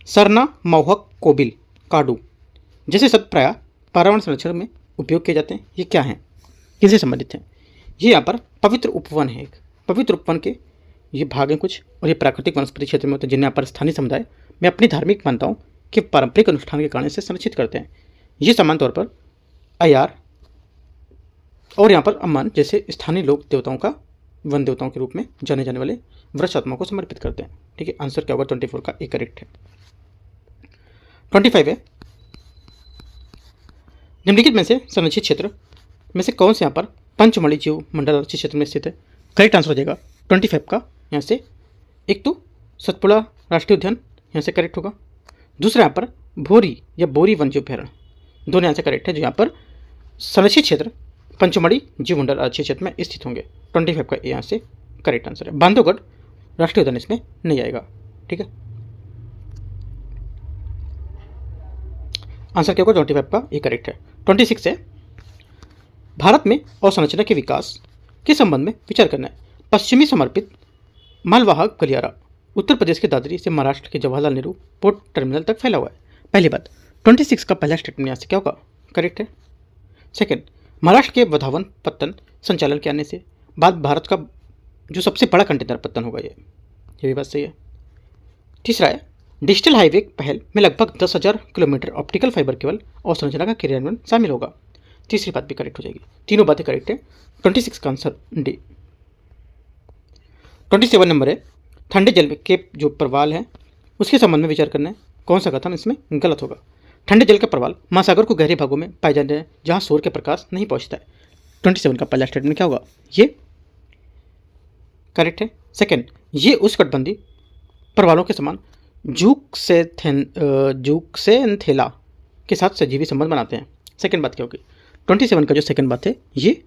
सरना, महुक, कोबिल, काडू जैसे शब्द प्रायः पर्यावरण संरक्षण में उपयोग किए जाते हैं। ये क्या हैं, किससे संबंधित हैं? ये यहाँ पर पवित्र उपवन है, एक पवित्र उपवन के ये भाग हैं कुछ, और ये प्राकृतिक वनस्पति क्षेत्र में होते हैं जिन्हें यहाँ पर स्थानीय समुदाय में अपनी धार्मिक मान्यताओं के पारंपरिक अनुष्ठान के कारण से संरक्षित करते हैं। ये सामान्य तौर पर अयार और यहाँ पर अम्मान जैसे स्थानीय लोक देवताओं का वन देवताओं के रूप में जाने जाने वाले वृक्ष आत्माओं को समर्पित करते हैं। ठीक है, आंसर क्या होगा 24 का, एक करेक्ट है। 25 है, निम्नलिखित में से संरक्षित क्षेत्र में से कौन से यहाँ पर पंचमढ़ी जीव मंडल आरक्षित क्षेत्र में स्थित है? करेक्ट आंसर हो जाएगा 25 का यहाँ से, एक तो सतपुड़ा राष्ट्रीय उद्यान यहाँ से करेक्ट होगा, दूसरा यहाँ पर भोरी या बोरी वन जीव अभ्यारण्य, दोनों यहाँ से करेक्ट है जो यहाँ पर संरक्षित क्षेत्र पंचमढ़ी जीव मंडल आरक्षित क्षेत्र में स्थित होंगे। 25 का यहाँ से करेक्ट आंसर है। बांधवगढ़ राष्ट्रीय उद्यान इसमें नहीं आएगा। ठीक है, आंसर क्या होगा 25 का ये करेक्ट है। 26 है, भारत में अवसंरचना के विकास के संबंध में विचार करना है। पश्चिमी समर्पित मालवाहक गलियारा उत्तर प्रदेश के दादरी से महाराष्ट्र के जवाहरलाल नेहरू पोर्ट टर्मिनल तक फैला हुआ है। पहली बात 26 का पहला स्टेटमेंट यहाँ से क्या होगा, करेक्ट है। सेकेंड, महाराष्ट्र के वधावन पत्तन संचालन के आने से बाद भारत का जो सबसे बड़ा कंटेनर पत्तन होगा ये भी बात सही है। तीसरा है, डिजिटल हाईवे पहल में लगभग 10,000 किलोमीटर ऑप्टिकल फाइबर केबल अवसंरचना का क्रियान्वयन शामिल होगा। तीसरी बात भी करेक्ट हो जाएगी, तीनों बातें करेक्ट है। 26 का आंसर डी। 27 नंबर है, ठंडे जल के जो प्रवाल है उसके संबंध में विचार करना है। कौन सा कथन इसमें गलत होगा? ठंडे जल का प्रवाल महासागर को गहरे भागों में पाए जाते हैं जहां सूर्य के प्रकाश नहीं पहुंचता है। 27 का पहला स्टेटमेंट क्या होगा, ये करेक्ट है। सेकेंड, ये उष्णकटिबंधीय प्रवालों के समान जूक्सेंथेला के साथ सजीवी संबंध बनाते हैं। सेकेंड बात क्या होगी, 27 का जो सेकेंड बात है ये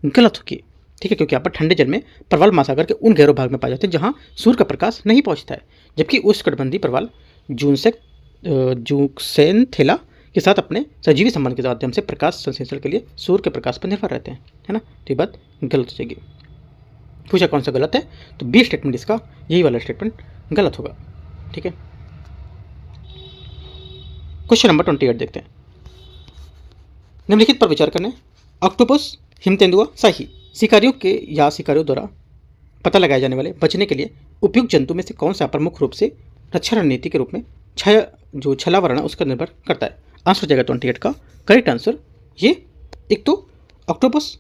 गलत होगी। ठीक है, क्योंकि यहाँ पर ठंडे जल में प्रवाल महासागर के उन गहरे भाग में पाए जाते हैं जहाँ सूर्य का प्रकाश नहीं पहुँचता है, जबकि उष्णकटिबंधीय प्रवाल जूक्सेंथेला के साथ अपने सजीवी संबंध के माध्यम से प्रकाश संश्लेषण के लिए सूर्य के प्रकाश पर निर्भर रहते हैं, है ना। तो ये बात गलत हो जाएगी। पूछा कौन सा गलत है, तो बी स्टेटमेंट इसका यही वाला स्टेटमेंट गलत होगा। ठीक है, क्वेश्चन नंबर 28 देखते हैं। निम्नलिखित पर विचार करना है। ऑक्टोपस, हिमतेंदुआ, शाही शिकारियों द्वारा पता लगाए जाने वाले बचने के लिए उपयुक्त जंतु में से कौन सा प्रमुख रूप से रक्षा रणनीति के रूप में छलावरण उसका निर्भर करता है? आंसर हो जाएगा 28 का करेक्ट आंसर। ये एक तो ऑक्टोपस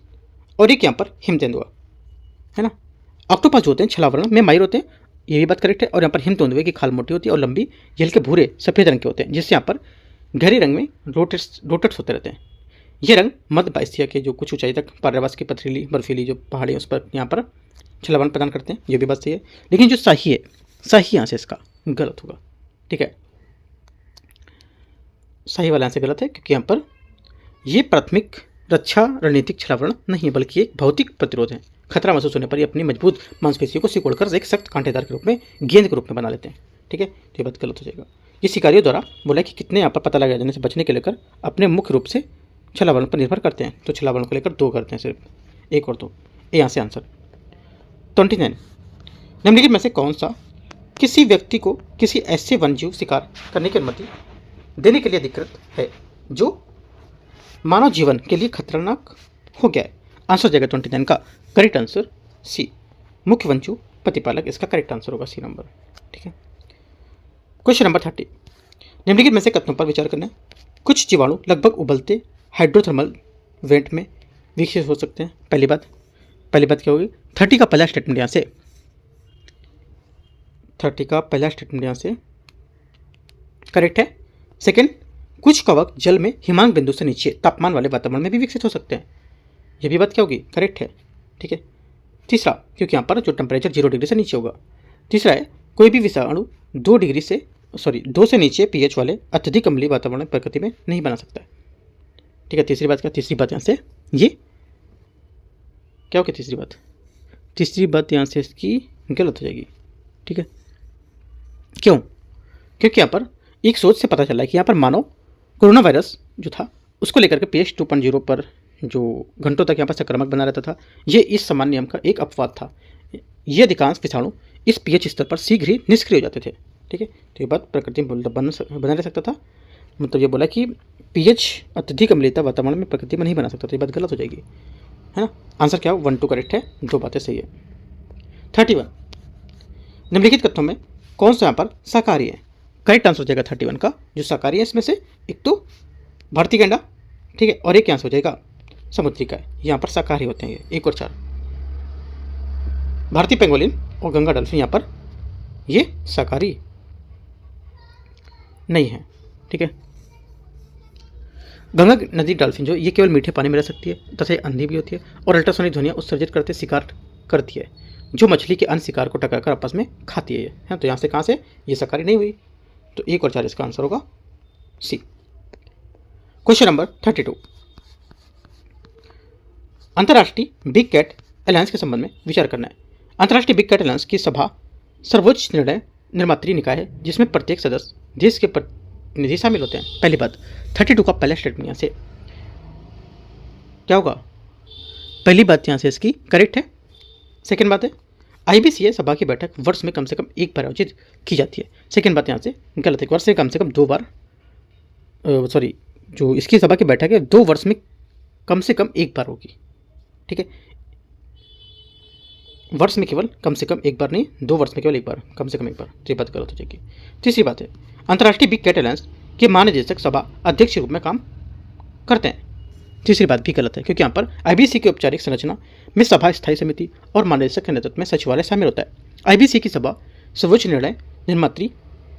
और एक यहाँ पर हिमतेंदुआ, है ना। ऑक्टोपस जो होते हैं छलावरण में माहिर होते हैं, ये भी बात करेक्ट है। और यहाँ पर हिमतेंदुए की खाल मोटी होती है और लंबी, ये हल्के भूरे सफ़ेद रंग के होते हैं, जिससे यहाँ पर गहरे रंग में रोटेट्स होते रहते हैं। ये रंग मध्य एशिया के जो कुछ ऊंचाई तक पर्यावरण की पथरीली बर्फीली जो पहाड़ी उस पर यहाँ पर छलावरण प्रदान करते हैं, ये भी बात सही है। लेकिन जो शाही है, शाही यहाँ से इसका गलत होगा। ठीक है, शाही वाला यहाँ से गलत है, क्योंकि यहाँ पर ये प्राथमिक रक्षा रणनीतिक छलावरण नहीं है, बल्कि एक भौतिक प्रतिरोध है। खतरा महसूस होने पर ये अपनी मजबूत मांसपेशियों को सिकोड़कर एक सख्त कांटेदार के रूप में, गेंद के रूप में बना लेते हैं। ठीक है, तो ये बात गलत हो जाएगा। ये शिकारियों द्वारा बोला कि कितने यहाँ पर पता लगा जाने से बचने के लेकर अपने मुख्य रूप से छलावरण पर निर्भर करते हैं। तो छलावरण को लेकर 2 करते हैं, सिर्फ 1 और 2। यहाँ से आंसर 29। निम्नलिखित में से कौन सा किसी व्यक्ति को किसी ऐसे वन्यजीव शिकार करने की अनुमति देने के लिए अधिकृत है जो मानव जीवन के लिए खतरनाक हो गया है? आंसर हो जाएगा 29 का करेक्ट आंसर सी, मुख्य वन्यजीव प्रतिपालक इसका करेक्ट आंसर होगा, सी नंबर। ठीक है, क्वेश्चन नंबर 30। निम्नलिखित में से कथनों पर विचार करना है। कुछ जीवाणु लगभग उबलते हाइड्रोथर्मल वेंट में विकसित हो सकते हैं। पहली बात क्या होगी? 30 का पहला स्टेटमेंट यहाँ से 30 का पहला स्टेटमेंट यहाँ से करेक्ट है। सेकंड, कुछ कवक जल में हिमांक बिंदु से नीचे तापमान वाले वातावरण में भी विकसित हो सकते हैं। यह भी बात क्या होगी? करेक्ट है। ठीक है, तीसरा, क्योंकि यहाँ पर जो टेम्परेचर 0 डिग्री से नीचे होगा। तीसरा है, कोई भी विषाणु 2 से नीचे pH वाले अत्यधिक अम्लीय वातावरण प्रकृति में नहीं बना सकता है। ठीक है, तीसरी बात यहाँ से ये क्या होगी? तीसरी बात यहाँ से इसकी गलत हो जाएगी। ठीक है, क्यों? क्योंकि यहाँ पर एक शोध से पता चला है कि यहाँ पर मानव कोरोना वायरस जो था उसको लेकर के pH 2.0 पर जो घंटों तक यहाँ पर संक्रामक बना रहता था, ये इस सामान्य नियम का एक अपवाद था। ये अधिकांश विषाणु इस pH स्तर पर शीघ्र ही निष्क्रिय हो जाते थे। ठीक है, तो ये बात प्रकृति में बना रह सकता था, मतलब ये बोला कि pH अत्यधिक अम्लीयता वातावरण में प्रकृति में नहीं बना सकता, तो ये बात गलत हो जाएगी, है ना। आंसर क्या हो? 1 2 करेक्ट है, 2 बातें सही है। 31, निम्नलिखित कथनों में कौन सा यहाँ पर शाकाहारी है? करेक्ट आंसर हो जाएगा 31 का जो शाकाहारी है इसमें से एक तो भारतीय गैंडा, ठीक है, और एक आंसर हो जाएगा समुद्री गाय। यहाँ पर शाकाहारी होते हैं ये 1 और 4। भारतीय पेंगोलिन और गंगा डॉल्फिन यहाँ पर ये शाकाहारी नहीं है। ठीक है, गंगा नदी डॉल्फिन जो ये केवल मीठे पानी में रह सकती है तथा अंधी भी होती है और अल्ट्रासोनिक ध्वनियाँ उत्सर्जित करते शिकार करती है जो मछली के अन्य शिकार को टकराकर आपस में खाती है। तो यहाँ से कहाँ से ये शाकाहारी नहीं हुई, तो 1 और 4 इसका आंसर होगा सी। क्वेश्चन नंबर 32, अंतर्राष्ट्रीय बिग कैट अलायंस के संबंध में विचार करना है। अंतर्राष्ट्रीय बिग कैट अलायंस की सभा सर्वोच्च निर्णय निर्मात्री निकाय है जिसमें प्रत्येक सदस्य देश के प्रतिनिधि शामिल होते हैं। पहली बात, 32 का पहला स्टेटमेंट यहाँ से क्या होगा? पहली बात यहाँ से इसकी करेक्ट है। सेकेंड बात है, IBCA सभा की बैठक वर्ष में कम से कम 1 बार आयोजित की जाती है। सेकेंड बात यहाँ से गलत है, वर्ष में कम से कम 2 बार, जो इसकी सभा की बैठक है 2 वर्ष में कम से कम 1 बार होगी। ठीक है, वर्ष में केवल कम से कम 1 बार नहीं, 2 वर्ष में केवल 1 बार, कम से कम 1 बार, तो ये बात गलत हो जाएगी। तीसरी बात है, अंतर्राष्ट्रीय बिग कैट अलायंस के महानिदेशक सभा अध्यक्ष के रूप में काम करते हैं। तीसरी बात भी गलत है क्योंकि यहाँ पर IBC की औपचारिक संरचना में सभा स्थायी समिति और महानिदेशक के नेतृत्व में सचिवालय शामिल होता है। IBC की सभा सर्वोच्च निर्णय निर्मात्री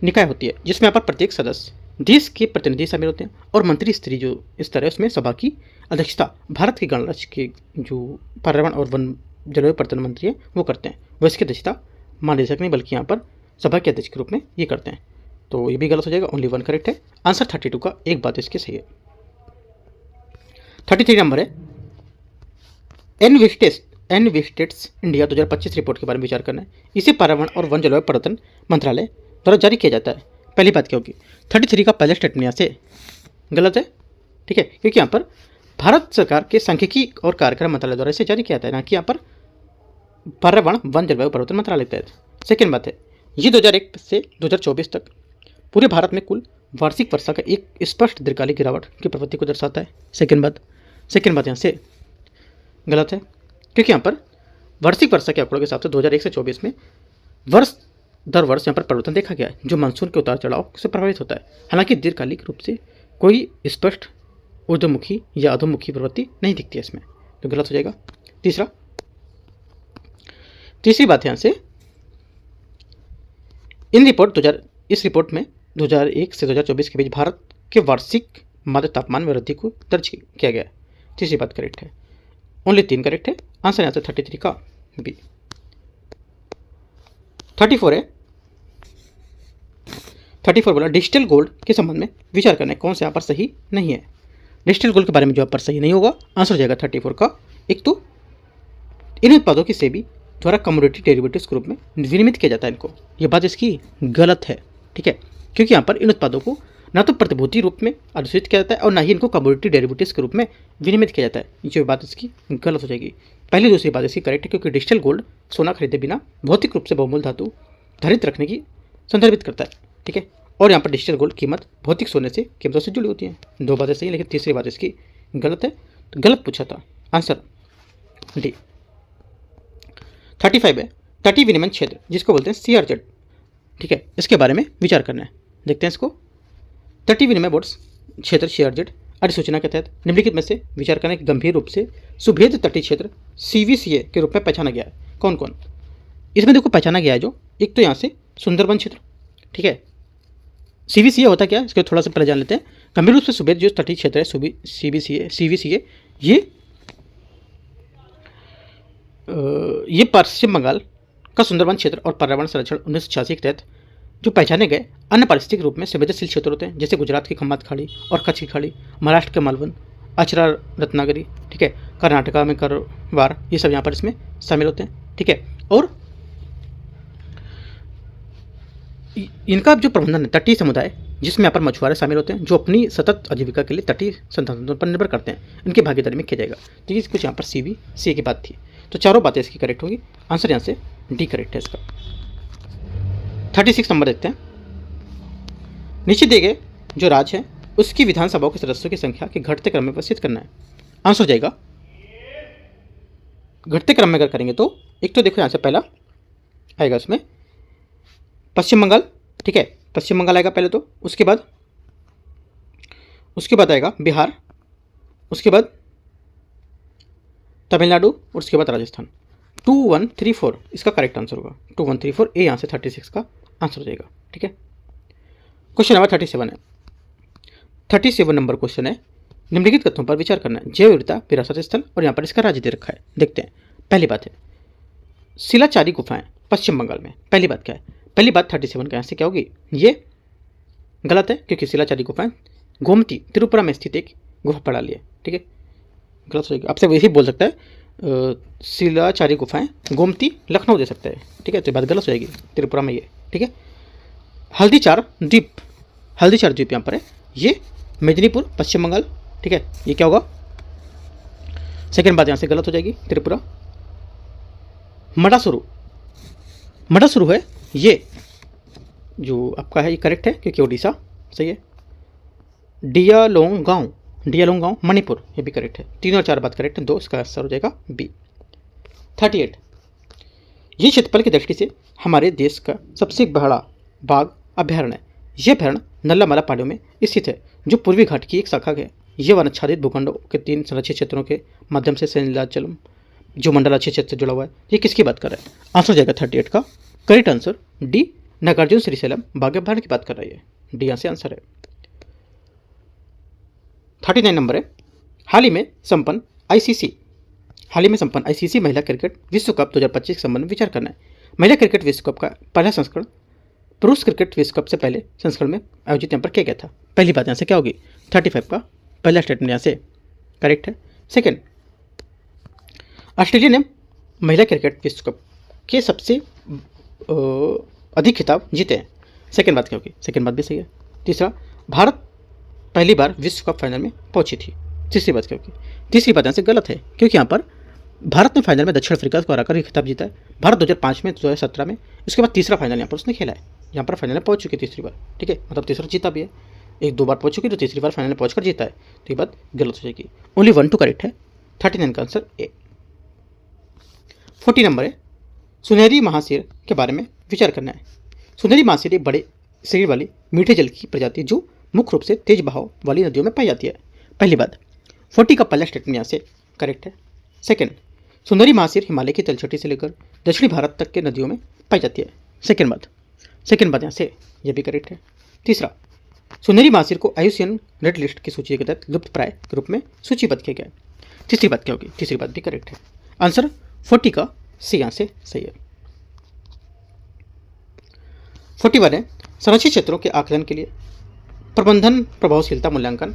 निकाय होती है जिसमें यहाँ पर प्रत्येक सदस्य देश के प्रतिनिधि शामिल होते हैं और मंत्री स्तरीय जो स्तर है उसमें सभा की अध्यक्षता भारत के गणराज्य के जो पर्यावरण और वन जलवायु परिवर्तन मंत्री है वो करते हैं। वो इसकी अध्यक्षता महानिदेशक नहीं बल्कि यहाँ पर सभा के अध्यक्ष के रूप में ये करते हैं, तो ये भी गलत हो जाएगा। ओनली 1 करेक्ट है। आंसर 32 का एक बात इसकी सही है। 33 नंबर है, एनविस्टेट्स इंडिया 2025 रिपोर्ट के बारे में विचार करना है। इसे पर्यावरण और वन जलवायु परिवर्तन मंत्रालय द्वारा जारी किया जाता है। पहली बात क्या होगी? 33 का पहला स्टेटमेंट यहाँ से गलत है। ठीक है, क्योंकि यहाँ पर भारत सरकार के सांख्यिकी और कार्यक्रम मंत्रालय द्वारा इसे जारी किया जाता है, ना कि यहाँ पर पर्यावरण वन जलवायु परिवर्तन मंत्रालय के तहत। सेकेंड बात है, ये 2001 से 2024 तक पूरे भारत में कुल वार्षिक वर्षा का एक स्पष्ट दीर्घकालिक गिरावट की प्रवृत्ति को दर्शाता है। सेकेंड बात यहाँ से गलत है क्योंकि यहाँ पर वार्षिक वर्षा के आंकड़ों के हिसाब से 2001 से 24 में वर्ष दर वर्ष यहाँ पर परिवर्तन देखा गया है जो मानसून के उतार चढ़ाव से प्रभावित होता है। हालांकि दीर्घकालिक रूप से कोई स्पष्ट ऊर्ध्वमुखी या अधोमुखी प्रवृत्ति नहीं दिखती है इसमें, तो गलत हो जाएगा। तीसरी बात यहाँ से इस रिपोर्ट में 2001 से 2024 के बीच भारत के वार्षिक माध्य तापमान में वृद्धि को दर्ज किया गया है। तीसरी बात करेक्ट है। ओनली 3 करेक्ट है। आंसर यहाँ से 33 का बी। 34 है, 34 बोला डिजिटल गोल्ड के संबंध में विचार करना है। कौन से यहाँ पर सही नहीं है? डिजिटल गोल्ड के बारे में जो पर सही नहीं होगा, आंसर हो जाएगा 34 का। एक तो इन उत्पादों की सेबी द्वारा कमोडिटी डेरिवेटिव्स के रूप में विनियमित किया जाता है इनको, ये बात इसकी गलत है, ठीक है, क्योंकि यहाँ पर इन उत्पादों को ना तो प्रतिभूति रूप में अधिसूचित किया जाता है और ना ही इनको कमोडिटी डेरिवेटिव्स के रूप में विनियमित किया जाता है। ये बात इसकी गलत हो जाएगी। पहली दूसरी बात इसकी करेक्ट है, क्योंकि डिजिटल गोल्ड सोना खरीदे बिना भौतिक रूप से बहुमूल्य धातु धारित रखने की संदर्भित करता है, ठीक है, और यहाँ पर डिजिटल गोल्ड कीमत भौतिक सोने से कीमतों से जुड़ी होती है। दो बातें सही, लेकिन तीसरी बात इसकी गलत है, तो गलत पूछा था, आंसर डी। 35 है तटीय विनिमय क्षेत्र, जिसको बोलते हैं CRZ, ठीक है, इसके बारे में विचार करना है। देखते हैं इसको। तटीय विनिमय बोर्ड क्षेत्र CRZ अधिसूचना के तहत निम्नलिखित में से विचार करने के गंभीर रूप से सुभेद तटीय क्षेत्र CVCA के रूप में पहचाना गया है। कौन कौन इसमें देखो पहचाना गया है, जो एक तो यहाँ से सुंदरबन क्षेत्र, ठीक है, CVCA होता क्या है इसके थोड़ा सा पहले जान लेते हैं। गंभीर रूप से सुभेद जो तटीय क्षेत्र है CVCA ये पश्चिम बंगाल का सुंदरबन क्षेत्र और पर्यावरण संरक्षण 1986 के तहत जो पहचाने गए अन्य पारिस्थितिक रूप में संवेदनशील क्षेत्र होते हैं, जैसे गुजरात की खम्बात खाड़ी और कच्छ की खाड़ी, महाराष्ट्र के मालवन, अचरा रत्नागिरी, ठीक है, कर्नाटका में करवार, ये सब यहाँ पर इसमें शामिल होते हैं, ठीक है। और इनका जो प्रबंधन है तटीय समुदाय, जिसमें यहाँ पर मछुआरे शामिल होते हैं जो अपनी सतत आजीविका के लिए तटीय संसाधनों पर निर्भर करते हैं, इनकी भागीदारी में किया जाएगा। तो ये कुछ यहाँ पर CVCA की बात थी, तो चारों बातें इसकी करेक्ट होगी, आंसर यहाँ से डी करेक्ट है इसका। 36 नंबर देखते हैं। नीचे दिए गए जो राज्य है उसकी विधानसभाओं के सदस्यों की संख्या के घटते क्रम में व्यवस्थित करना है। आंसर हो जाएगा घटते क्रम में अगर करेंगे तो एक तो देखो यहाँ से पहला आएगा इसमें पश्चिम बंगाल, ठीक है, पश्चिम बंगाल आएगा पहले, तो उसके बाद आएगा बिहार, उसके बाद तमिलनाडु और उसके बाद राजस्थान। 2134 इसका करेक्ट आंसर होगा, 2134 ए यहाँ से 36 का आंसर हो जाएगा, ठीक है। क्वेश्चन नंबर 37 है। 37 नंबर क्वेश्चन है, निम्नलिखित तथ्यों पर विचार करना है। जैव विविधता विरासत स्थल और यहाँ पर इसका राज्य दे रखा है। देखते हैं। पहली बात है शिलाचारी गुफाएं पश्चिम बंगाल में। पहली बात क्या है, पहली बात 37 का यहाँ से क्या होगी, ये गलत है, क्योंकि शिलाचारी गुफाएं गोमती त्रिपुरा में स्थित एक गुफा प्रणाली है, ठीक है, गलत हो जाएगी। आपसे वही बोल सकता है शिलाचारी गुफाएं गोमती लखनऊ दे सकता है, ठीक है, तो बात गलत हो जाएगी, त्रिपुरा में ये, ठीक है। हल्दीचार द्वीप यहाँ पर है, ये मेदिनीपुर पश्चिम बंगाल, ठीक है, ये क्या होगा, सेकेंड बात यहाँ से गलत हो जाएगी, त्रिपुरा। मडासुरु है, ये जो आपका है ये करेक्ट है, क्योंकि ओडिशा सही है। डियालोंगांव मणिपुर, ये भी करेक्ट है। 3 और 4 बात करेक्ट है, 2 इसका आंसर हो जाएगा बी। 38 ये क्षेत्रफल की दृष्टि से हमारे देश का सबसे बड़ा बाघ अभ्यारण्य है। यह अभ्यारण्य नल्लामला पहाड़ियों में स्थित है, जो पूर्वी घाट की एक शाखा है। यह वन आच्छादित भूखंडों के 3 संरक्षित क्षेत्रों के माध्यम से नीलाचलम जो मंडलाक्षी क्षेत्र से जुड़ा हुआ है। ये किसकी बात कर रहा है, आंसर हो जाएगा 38 का correct answer D. Nagarjuna Srisailam बाघ अभ्यारण्य की बात कर रही है, डी यहाँ से आंसर है। 39 नंबर है। हाल ही में संपन्न ICC महिला क्रिकेट विश्व कप 2025 के संबंध में विचार करना है। महिला क्रिकेट विश्व कप का पहला संस्करण पुरुष क्रिकेट विश्व कप से पहले संस्करण में आयोजित यहाँ पर किया गया था। पहली बात यहाँ से क्या होगी, 35 का पहला स्टेटमेंट यहाँ से करेक्ट है। सेकेंड, ऑस्ट्रेलिया ने महिला क्रिकेट विश्व कप के सबसे अधिक खिताब जीते हैं। सेकेंड बात क्या होगी, सेकेंड बात भी सही है। तीसरा, भारत पहली बार विश्व कप फाइनल में पहुंची थी। तीसरी बात क्या होगी, तीसरी बात यहाँ से गलत है, क्योंकि यहाँ पर भारत ने फाइनल में दक्षिण अफ्रीका को हराकर ये खिताब जीता है। भारत 2005 में, 2017 में, इसके बाद तीसरा फाइनल यहाँ पर उसने खेला है। यहाँ पर फाइनल में पहुंच चुकी है तीसरी बार, ठीक है, मतलब तीसरा जीता भी है, 1-2 बार पहुंच चुकी तो तीसरी बार फाइनल में पहुंचकर जीता है, तो ये बात गलत हो जाएगी। ओनली 1 2 करेक्ट है, 39 का आंसर ए। 40 नंबर है, सुनहरी महासीर के बारे में विचार करना है। सुनहरी महासीर एक बड़े शरीर वाली मीठे जल की प्रजाति जो मुख्य रूप से तेज बहाव वाली नदियों में पाई जाती है। पहली बात 40 का पहला स्टेटमेंट यहाँ से करेक्ट है। सेकेंड, सुंदरी महासीर हिमालय की तलछटी से लेकर दक्षिणी भारत तक के नदियों में पाई जाती है। सेकेंड बात यहाँ से यह भी करेक्ट है। तीसरा, सुनहरी महासीर को IUCN रेड लिस्ट की सूची के तहत लुप्त प्राय के रूप में सूचीबद्ध किया गया है। तीसरी बात क्या होगी, तीसरी बात भी करेक्ट है। आंसर 40 का सी यहाँ से सही है। 41 है, संरक्षित क्षेत्रों के आकलन के लिए प्रबंधन प्रभावशीलता मूल्यांकन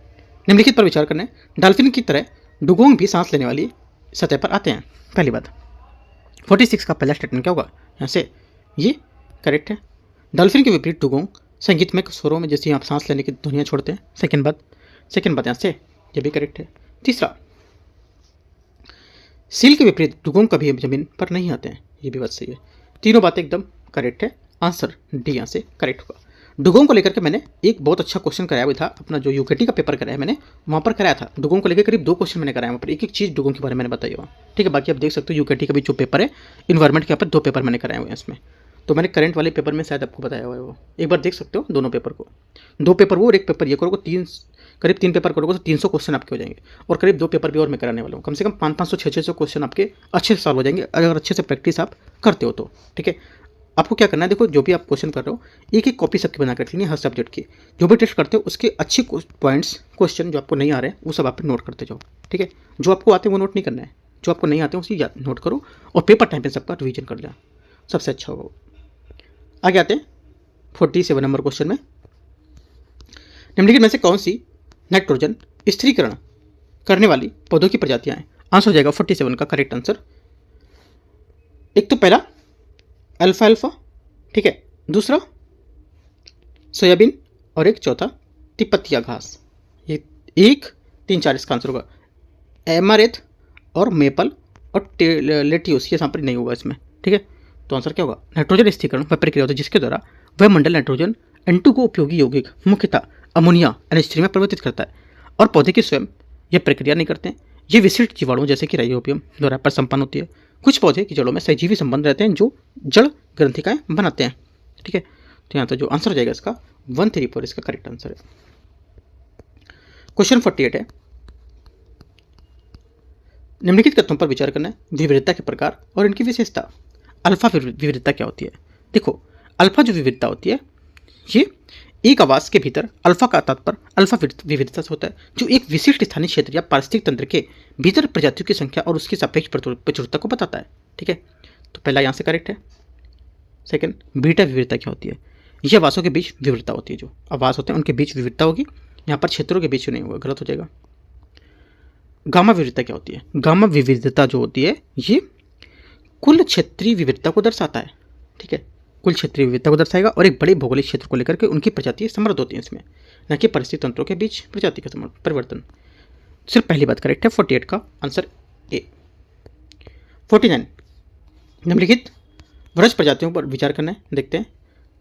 निम्नलिखित पर विचार करना है। डॉल्फिन की तरह डुगोंग भी सांस लेने वाली सतह पर आते हैं। पहली बात 46 का पहला स्टेटमेंट क्या होगा यहाँ से, ये करेक्ट है। डॉल्फिन के विपरीत डुगोंग संगीत में स्वरों में जैसे आप सांस लेने की ध्वनियाँ छोड़ते हैं। सेकंड बात यहाँ से ये भी करेक्ट है। तीसरा, सील के विपरीत डुगोंग कभी जमीन पर नहीं आते हैं, ये भी बात सही है। तीनों बातें एकदम करेक्ट है। आंसर डी यहाँ से करेक्ट होगा। डुगोंग को लेकर के मैंने एक बहुत अच्छा क्वेश्चन कराया हुआ था, अपना जो यूकेटी का पेपर कराया मैंने वहाँ पर कराया था। डुगोंग को लेकर करीब 2 क्वेश्चन मैंने कराया वहाँ पर, एक एक चीज़ डुगोंग के बारे में मैंने बताई हुआ। ठीक है, बाकी आप देख सकते हो यूकेटी का भी जो पेपर है इन्वायरमेंट के यहाँ पर 2 पेपर मैंने कराए हुए हैं इसमें। तो मैंने करंट वाले पेपर में शायद आपको बताया हुआ है, वो एक बार देख सकते हो दोनों पेपर को। 2 पेपर वो और 1 पेपर ये करोगे, करीब 3 पेपर करोगे तो 300 क्वेश्चन आपके हो जाएंगे। और करीब 2 पेपर भी और मैं कराने वाला हूँ, कम से कम 500 600 क्वेश्चन आपके अच्छे से सॉल्व हो जाएंगे अगर अच्छे से प्रैक्टिस आप करते हो तो। ठीक है, आपको क्या करना है, देखो जो भी आप क्वेश्चन कर रहे हो एक एक कॉपी सबकी बना कर रखनी है हर सब्जेक्ट की। जो भी टेस्ट करते हो उसके अच्छे पॉइंट्स क्वेश्चन जो आपको नहीं आ रहे हैं वो सब आप नोट करते जाओ। ठीक है, जो आपको आते हैं वो नोट नहीं करना है, जो आपको नहीं आते हैं उसी नोट करो और पेपर टाइम पे सबका रिवीजन कर लें, सबसे अच्छा होगा। आगे आते हैं 47 नंबर क्वेश्चन में। निम्नलिखित में से कौन सी नाइट्रोजन स्थिरीकरण करने वाली पौधों की प्रजातियां हैं? आंसर हो जाएगा 47 का करेक्ट आंसर। एक तो पहला अल्फा, ठीक है, दूसरा सोयाबीन और एक चौथा तिपतिया घास। ये 1 3 4 इसका आंसर होगा। एमारेथ और मेपल और लेट्यूस ये यहाँ पर नहीं होगा इसमें। ठीक है, तो आंसर क्या होगा, नाइट्रोजन स्थिरीकरण वह प्रक्रिया होती है जिसके द्वारा वह मंडल नाइट्रोजन N2 को उपयोगी यौगिक मुख्यतः अमोनिया NH3 में परिवर्तित करता है और पौधे के स्वयं यह प्रक्रिया नहीं करते हैं। ये विशिष्ट जीवाणु जैसे कि राइजोबियम द्वारा पर संपन्न होती है। कुछ पौधे की जड़ों में सहजीवी संबंध रहते हैं जो जड़ ग्रंथिकाएं बनाते हैं। ठीक है, तो यहाँ तो जो आंसर हो जाएगा इसका 134 इसका करेक्ट आंसर है। क्वेश्चन 48 है। निम्नलिखित तथ्यों पर विचार करना है। विविधता के प्रकार और इनकी विशेषता। अल्फा विविधता क्या होती है? देखो, अल्फा जो विविधता होती है ये एक आवास के भीतर अल्फा का तात्पर्य अल्फा विविधता से होता है जो एक विशिष्ट स्थानीय क्षेत्र या पारिस्थितिक तंत्र के भीतर प्रजातियों की संख्या और उसकी सापेक्ष प्रचुरता को बताता है। ठीक है, तो पहला यहाँ से करेक्ट है। सेकंड, बीटा विविधता क्या होती है? यह आवासों के बीच विविधता होती है, जो आवास होते हैं उनके बीच विविधता होगी, यहाँ पर क्षेत्रों के बीच नहीं होगा, गलत हो जाएगा। गामा विविधता क्या होती है? गामा विविधता जो होती है ये कुल क्षेत्रीय विविधता को दर्शाता है। ठीक है, कुल क्षेत्रीय विविधता को दर्शाएगा और एक बड़े भौगोलिक क्षेत्र को लेकर के उनकी प्रजाति समृद्ध होती है इसमें, न कि परिस्थिति तंत्रों के बीच प्रजाति का परिवर्तन। सिर्फ पहली बात करेक्ट है, 48 का आंसर ए। 49, निम्नलिखित वृक्ष प्रजातियों पर विचार करना है। देखते हैं,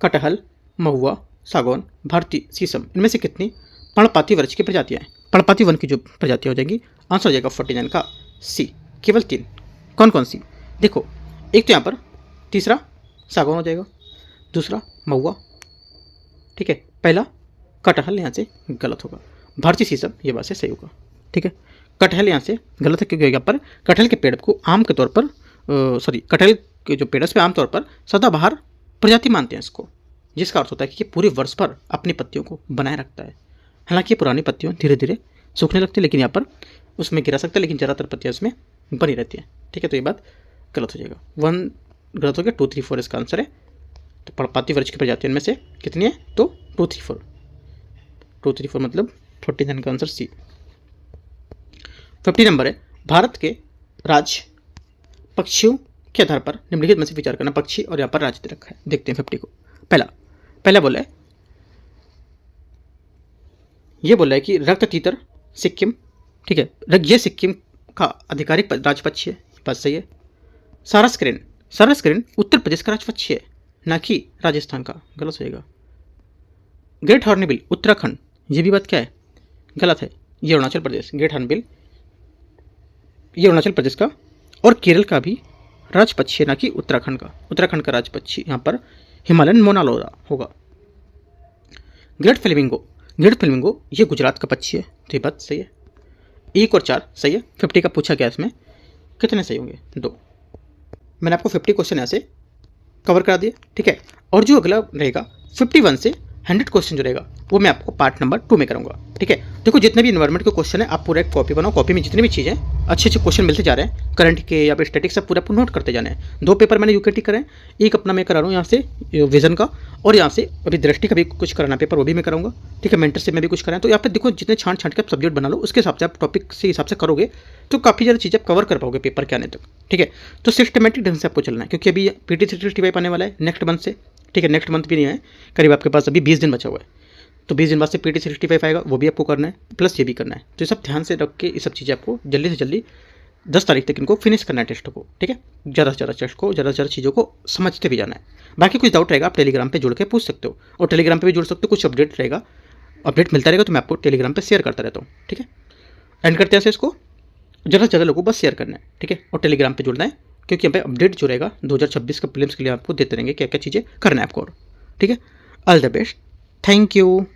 कटहल, महुआ, सागौन, भारतीय शीशम, इनमें से कितनी पर्णपाती वृक्ष की प्रजातियां हैं? पर्णपाती वन की जो प्रजातियां हो जाएंगी, आंसर हो जाएगा 49 का सी, केवल 3। कौन कौन सी? देखो, एक तो यहाँ पर तीसरा सागौन हो जाएगा, दूसरा महुआ, ठीक है, पहला कटहल यहाँ से गलत होगा, भारतीय शीशम ये बात से सही होगा। ठीक है, कटहल यहाँ से गलत है क्योंकि यहाँ पर कटहल के पेड़ को आम के तौर पर कटहल के जो पेड़ है उस पर आमतौर पर सदाबहार प्रजाति मानते हैं इसको, जिसका अर्थ होता है कि ये पूरे वर्ष भर अपनी पत्तियों को बनाए रखता है। हालांकि ये पुरानी पत्तियों धीरे धीरे सूखने लगती है, लेकिन यहाँ पर उसमें गिरा सकता है, लेकिन ज़्यादातर पत्तियाँ उसमें बनी रहती हैं। ठीक है, तो ये बात गलत हो जाएगा, 1 गलत हो गया, 2 3 4 इसका आंसर है। तो पर्णपाती वृक्ष की प्रजातियों में से कितनी है? तो 2 3 4 मतलब 49 का आंसर सी। 50 नंबर है। भारत के राज्य पक्षियों के आधार पर निम्नलिखित में से विचार करना। पक्षी और यहाँ पर राज्य दे रखा है, देखते हैं 50 को। पहला बोला है, ये बोला है कि रक्त तीतर सिक्किम, ठीक है, ये सिक्किम का आधिकारिक राज्य पक्षी है, बात सही है। सारस क्रेन उत्तर प्रदेश का राज्य पक्षी है, ना कि राजस्थान का, गलत हो जाएगा। ग्रेट हॉर्नबिल उत्तराखंड, ये भी बात क्या है? गलत है, ये अरुणाचल प्रदेश। ग्रेट हॉर्नबिल ये अरुणाचल प्रदेश का और केरल का भी राज्य पक्षी है, ना कि उत्तराखंड का। उत्तराखंड का राज्य पक्षी यहाँ पर हिमालयन मोनालोरा होगा। ग्रेट फ्लेमिंगो ये गुजरात का पक्षी है, तो ये बात सही है। 1 और 4 सही है। 50 का पूछा गया, इसमें कितने सही होंगे? 2। मैंने आपको 50 क्वेश्चन यहाँ से कवर करा दिए। ठीक है, और जो अगला रहेगा 51 से 100 क्वेश्चन जो रहेगा वो मैं आपको पार्ट नंबर 2 में करूँगा। ठीक है, देखो जितने भी इन्वायरमेंट के क्वेश्चन है आप पूरा एक कॉपी बनाओ, कॉपी में जितनी भी चीज़ें अच्छे अच्छे क्वेश्चन मिलते जा रहे हैं करंट के या फिर स्टैटिक सब पूरा आपको नोट करते जाने हैं। 2 पेपर मैंने यूकेटी करे हैं, एक अपना मैं करा रहा हूँ यहाँ से विजन का, और यहाँ से अभी दृष्टि का भी कुछ कराना पेपर वो भी मैं कराऊंगा, ठीक है। मेंटरशिप में भी कुछ कराएं, तो यहाँ पे देखो जितने छांट के आप सब्जेक्ट बना लो उसके हिसाब से आप टॉपिक से हिसाब से करोगे तो काफ़ी ज़्यादा चीज़ें आप कवर कर पाओगे पेपर के आने तक, ठीक है। तो सिस्टमेटिक ढंग से आपको चलना है, क्योंकि अभी PT 365 आने वाला है नेक्स्ट मंथ से, ठीक है। नेक्स्ट मंथ भी नहीं है, करीब आपके पास अभी 20 दिन बचा हुआ है, तो 20 दिन बाद से PT 65 आएगा, वो भी आपको करना है, प्लस ये भी करना है। तो ये सब ध्यान से रख के ये सब चीज़ें आपको जल्दी से जल्दी 10 तारीख तक इनको फिनिश करना है टेस्ट को, ठीक है। ज़्यादा से ज़्यादा टेस्ट को, ज़्यादा से ज़्यादा चीज़ों को समझते भी जाना है। बाकी कुछ डाउट रहेगा आप टेलीग्राम पे जुड़ के पूछ सकते हो, और टेलीग्राम पे भी जुड़ सकते हो, कुछ अपडेट रहेगा, अपडेट मिलता रहेगा तो मैं आपको टेलीग्राम पे शेयर करता रहता हूँ, ठीक है। एंड करते हैं इसको, ज़्यादा से ज़्यादा लोगों को बस शेयर करना है, ठीक है, और टेलीग्राम पे जुड़ना है, क्योंकि यहाँ पे अपडेट जो रहेगा 2026 के प्रीलिम्स के लिए आपको देते रहेंगे क्या क्या चीज़ें करना है आपको, और ठीक है। All the best, thank you.